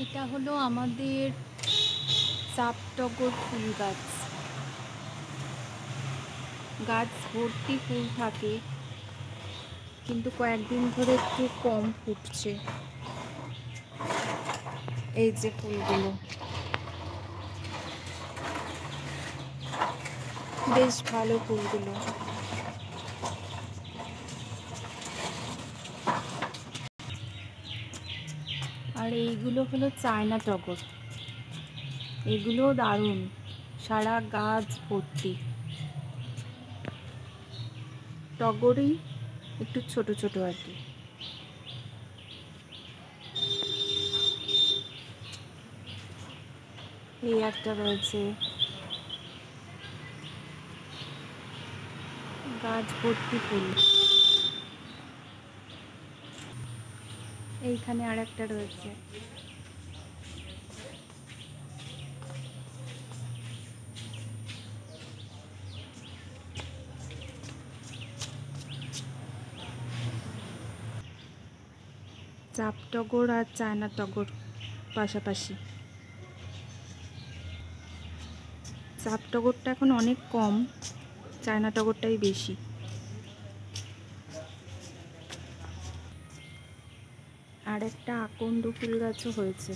এটা হলো আমাদের চাপটগর ফুল গাছ। গাছ ভর্তি ফুল থাকে, কিন্তু কয়েকদিন ধরে একটু কম ফুটছে। এই যে ফুলগুলো বেশ ভালো, ফুলগুলো আর এইগুলো হলো চায়না টগর। এগুলো দারুণ, সারা গাছ ভর্তি টগরই, একটু ছোট ছোট আর কি। এই একটা রয়েছে, গাছ ভর্তি ফুল। এইখানে আর একটা রয়েছে। চাপ টগর আর চায়না টগর পাশাপাশি। চাপ টগরটা এখন অনেক কম, চায়না টগরটাই বেশি। আর একটা আকন্দ ফুল গাছও হয়েছে।